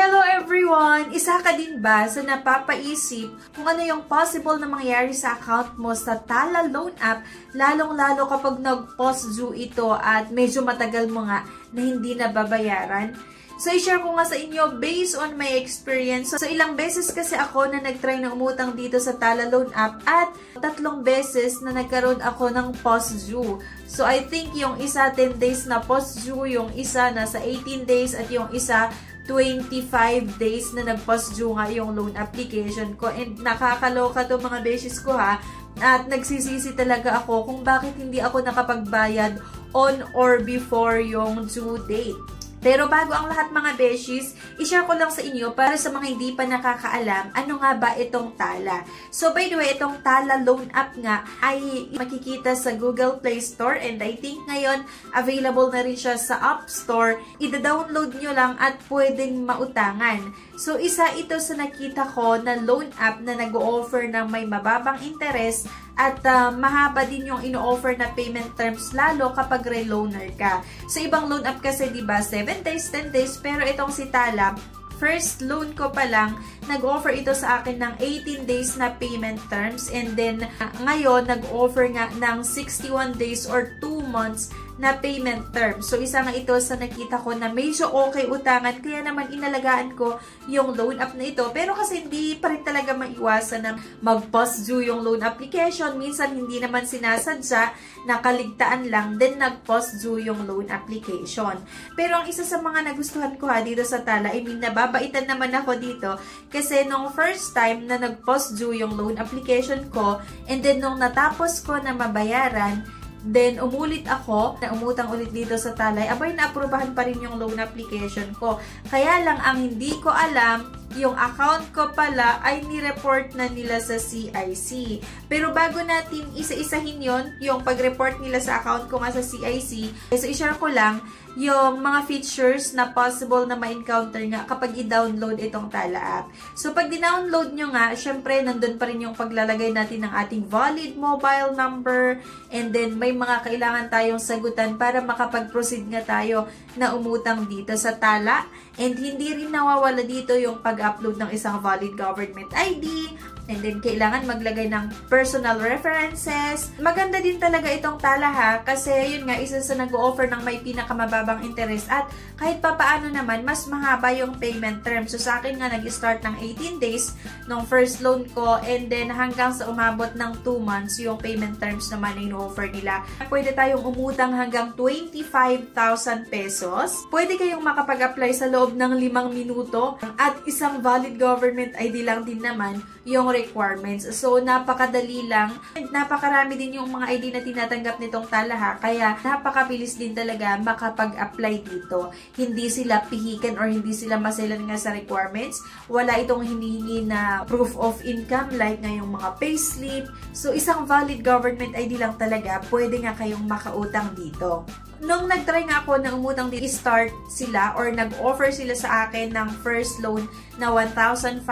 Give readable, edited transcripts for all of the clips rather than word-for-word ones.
Hello everyone! Isa ka din ba sa napapaisip kung ano yung possible na mangyari sa account mo sa Tala Loan App, lalong-lalo kapag nag-post due ito at medyo matagal mo nga na hindi nababayaran? So, i-share ko nga sa inyo based on my experience. So, ilang beses kasi ako na nag-try na umutang dito sa Tala Loan App at 3 beses na nagkaroon ako ng post due. So, I think yung isa 10 days na post due, yung isa nasa 18 days at yung isa 25 days na nag-post due nga yung loan application ko. And nakakaloka to mga beses ko ha. At nagsisisi talaga ako kung bakit hindi ako nakapagbayad on or before yung due date. Pero bago ang lahat mga beshies, i-share ko lang sa inyo para sa mga hindi pa nakakaalam, ano nga ba itong Tala. So by the way, itong Tala Loan App nga ay makikita sa Google Play Store and I think ngayon available na rin siya sa App Store. Ida-download nyo lang at pwedeng mautangan. So isa ito sa nakita ko na loan app na nag-o-offer ng may mababang interest at mahaba din yung ino-offer na payment terms lalo kapag reloaner ka. Sa ibang loan app kasi 'di ba 7 days, 10 days, pero itong si Tala, first loan ko pa lang, nag-offer ito sa akin ng 18 days na payment terms and then ngayon nag-offer nga ng 61 days or 2 months na payment terms. So, isa nga ito sa nakita ko na medyo okay utangan. Kaya naman inalagaan ko yung loan app na ito. Pero kasi hindi pa rin talaga maiwasan na mag-post due yung loan application. Minsan hindi naman sinasadya, nakaligtaan lang, then nag-post due yung loan application. Pero ang isa sa mga nagustuhan ko dito sa Tala, I mean, nababaitan naman ako dito kasi nung first time na nag-post due yung loan application ko and then nung natapos ko na mabayaran, then, umulit ako, na umutang ulit dito sa Talay, abay, na-aprobahan pa rin yung loan application ko. Kaya lang, ang hindi ko alam, yung account ko pala ay ni-report na nila sa CIC. Pero bago natin isa-isahin yon, yung pag-report nila sa account ko nga sa CIC, so i-share ko lang yung mga features na possible na ma-encounter nga kapag i-download itong Tala app. So, pag di-download nyo nga, syempre, nandun pa rin yung paglalagay natin ng ating valid mobile number and then may mga kailangan tayong sagutan para makapag-proceed nga tayo na umutang dito sa Tala. And hindi rin nawawala dito yung pag-upload ng isang valid government ID. And then, kailangan maglagay ng personal references. Maganda din talaga itong Tala ha. Kasi, yun nga, isa sa nag-o-offer ng may pinakamababang interest. At kahit papaano naman, mas mahaba yung payment term. So, sa akin nga, nag-start ng 18 days nung first loan ko. And then, hanggang sa umabot ng 2 months, yung payment terms naman na ino-offer nila. Pwede tayong umutang hanggang 25,000 pesos. Pwede kayong makapag-apply sa loob ng 5 minuto. At isang valid government ID lang din naman yung requirements. So, napakadali lang. And napakarami din yung mga ID na tinatanggap nitong Tala ha. Kaya, napakabilis din talaga makapag-apply dito. Hindi sila pihikan or hindi sila maselan nga sa requirements. Wala itong hinihingi na proof of income like ngayong mga payslip. So, isang valid government ID lang talaga, pwede nga kayong makautang dito. Nung nag-try nga ako na umutang dito, start sila or nag-offer sila sa akin ng first loan na 1,500,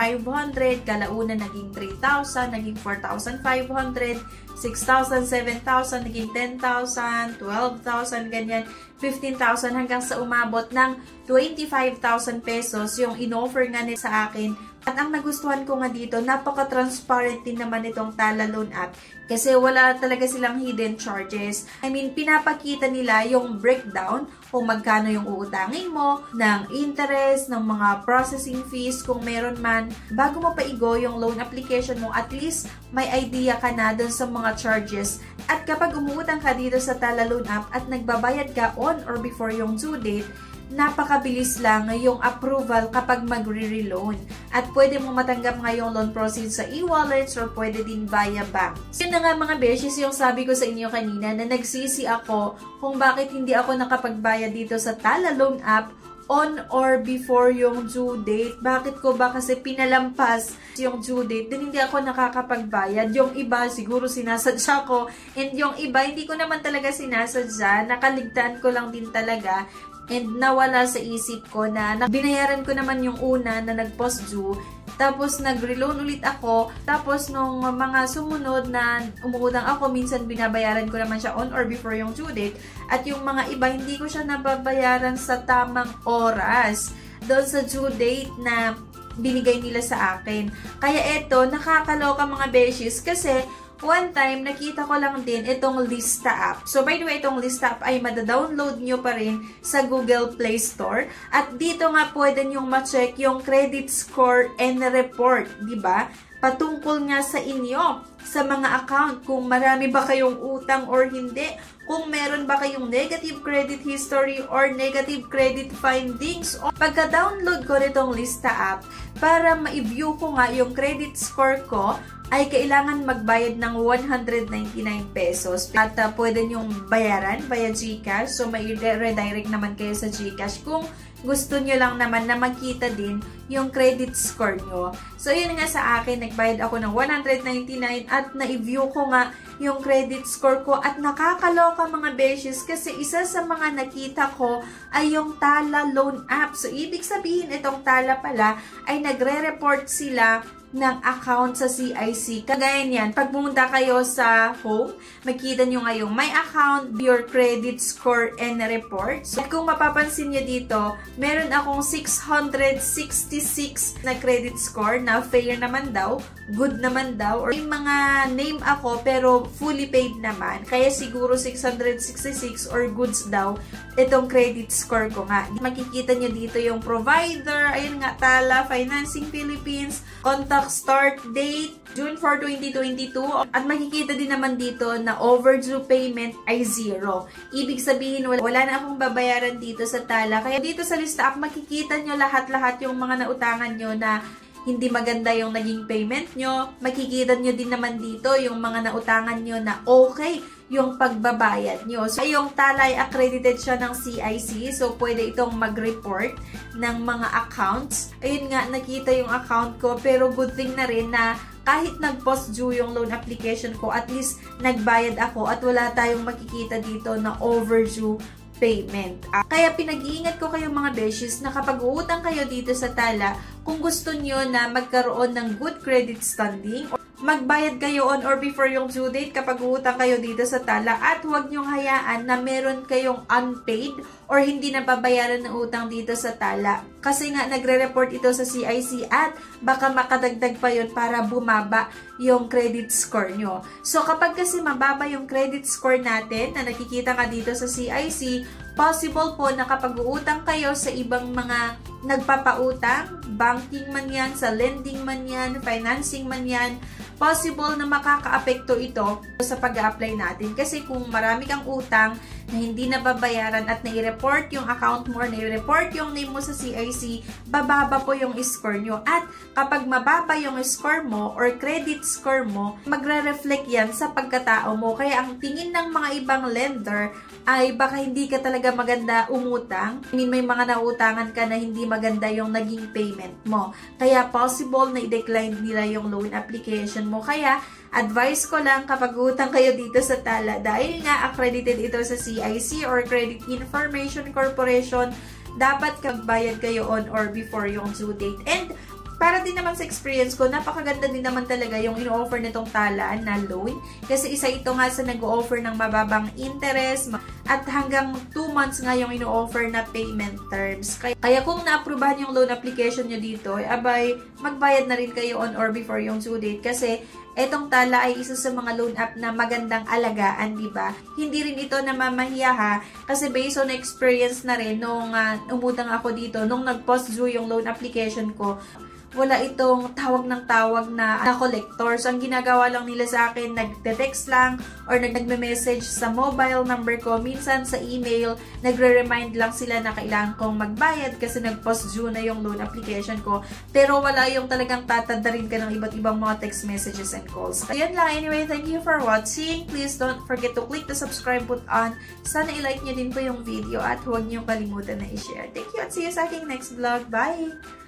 kalauna naging 3,000, naging 4,500, 6,000, 7,000, naging 10,000, 12,000, ganyan, 15,000 hanggang sa umabot ng 25,000 pesos yung in-offer nga nila sa akin. At ang nagustuhan ko nga dito, napaka-transparent din naman itong Tala Loan App kasi wala talaga silang hidden charges. I mean, pinapakita nila yung breakdown kung magkano yung uutangin mo, ng interest, ng mga processing fees kung meron man. Bago mo pa i-go yung loan application mo, at least may idea ka na dun sa mga charges. At kapag umuutang ka dito sa Tala Loan App at nagbabayad ka on or before yung due date, napakabilis lang yung approval kapag magre-reloan. At pwede mo matanggap nga yung loan proceeds sa e-wallets or pwede din via bank. So, yun na nga mga beshes yung sabi ko sa inyo kanina na nagsisi ako kung bakit hindi ako nakapagbayad dito sa Tala Loan App on or before yung due date. Bakit ko ba? Kasi pinalampas yung due date, din hindi ako nakakapagbayad. Yung iba, siguro sinasadya ko. And yung iba, hindi ko naman talaga sinasadya. Nakaligtaan ko lang din talaga. And nawala sa isip ko na binayaran ko naman yung una na nag-post due. Tapos nag-reloan ulit ako. Tapos nung mga sumunod na umuutang ako, minsan binabayaran ko naman siya on or before yung due date. At yung mga iba, hindi ko siya nababayaran sa tamang oras. doon sa due date na binigay nila sa akin. Kaya eto, nakakaloka mga beshies kasi one time, nakita ko lang din itong Lista app. So, by the way, itong Lista app ay madadownload nyo pa rin sa Google Play Store. At dito nga pwede nyong ma-check yung credit score and report, di ba? Patungkol nga sa inyo, sa mga account, kung marami ba kayong utang or hindi, kung meron ba kayong negative credit history or negative credit findings. Pagka-download ko nitong Lista app, para ma-view ko nga yung credit score ko, ay kailangan magbayad ng 199 pesos. At pwede nyong bayaran via GCash. So, may redirect naman kayo sa GCash kung gusto nyo lang naman na makita din yung credit score nyo. So, yun nga sa akin, nagbayad ako ng 199 at na-view ko nga yung credit score ko at nakakaloka mga beshes kasi isa sa mga nakita ko ay yung Tala Loan App. So, ibig sabihin itong Tala pala ay nagre-report sila ng account sa CIC. Kagaya niyan, pag pumunta kayo sa home, makita nyo nga yung my account, your credit score and report. So, at kung mapapansin nyo dito, meron akong 666 na credit score na fair naman daw, good naman daw, or may mga name ako pero fully paid naman. Kaya siguro 666 or goods daw itong credit score ko nga. Makikita nyo dito yung provider, ayun nga, Tala Financing Philippines, contact start date, June 4, 2022. At makikita din naman dito na overdue payment ay 0. Ibig sabihin, wala na akong babayaran dito sa Tala. Kaya dito sa Lista app, makikita nyo lahat-lahat yung mga nautangan nyo na hindi maganda yung naging payment nyo. Makikita nyo din naman dito yung mga nautangan nyo na okay yung pagbabayad nyo. So, yung Tala ay accredited siya ng CIC. So, pwede itong mag-report ng mga accounts. Ayun nga, nakita yung account ko. Pero good thing na rin na kahit nag-post due yung loan application ko, at least nagbayad ako at wala tayong makikita dito na overdue payment. Kaya pinag-iingat ko kayo mga beshes na kapag uutang kayo dito sa Tala, kung gusto nyo na magkaroon ng good credit standing, magbayad kayo on or before yung due date kapag uutang kayo dito sa Tala at huwag nyong hayaan na meron kayong unpaid or hindi nababayaran ng utang dito sa Tala. Kasi nga nagre-report ito sa CIC at baka makadagdag pa yun para bumaba yung credit score nyo. So kapag kasi mababa yung credit score natin na nakikita ka dito sa CIC, possible po na kapag uutang kayo sa ibang mga nagpapautang, banking man yan, sa lending man yan, financing man yan, possible na makaka-apekto ito sa pag-a-apply natin. Kasi kung marami kang utang na hindi nababayaran at nai-report yung account mo, nai-report yung name mo sa CIC, bababa po yung score nyo. At kapag mababa yung score mo or credit score mo, magre-reflect yan sa pagkatao mo. Kaya ang tingin ng mga ibang lender ay baka hindi ka talaga maganda umutang. I mean, may mga nautangan ka na hindi maganda yung naging payment mo. Kaya possible na i-decline nila yung loan application mo. Kaya, advice ko lang kapag utang kayo dito sa Tala, dahil nga accredited ito sa CIC or Credit Information Corporation, dapat magbayad kayo on or before yung due date. And para din naman sa experience ko, napakaganda din naman talaga yung ino-offer nitong Tala na loan. Kasi isa ito nga sa nag-o-offer ng mababang interest at hanggang 2 months nga yung ino-offer na payment terms. Kaya kung na-approvehan yung loan application nyo dito, abay, magbayad na rin kayo on or before yung due date. Kasi etong Tala ay isa sa mga loan app na magandang alagaan, di ba? Hindi rin ito namamahiya ha, kasi based on experience na rin nung umutang ako dito, nung nag-post due yung loan application ko, wala itong tawag ng tawag na collectors. Ang ginagawa lang nila sa akin, nagte-text lang or nagme-message sa mobile number ko, minsan sa email, nagre-remind lang sila na kailangan kong magbayad kasi nag-post due na yung loan application ko. Pero wala yung talagang tatanda rin ka ng iba't ibang mga text messages and calls. Ayun lang. Anyway, thank you for watching. Please don't forget to click the subscribe button. Sana i-like nyo din po yung video at huwag nyo kalimutan na i-share. Thank you at see you sa aking next vlog. Bye!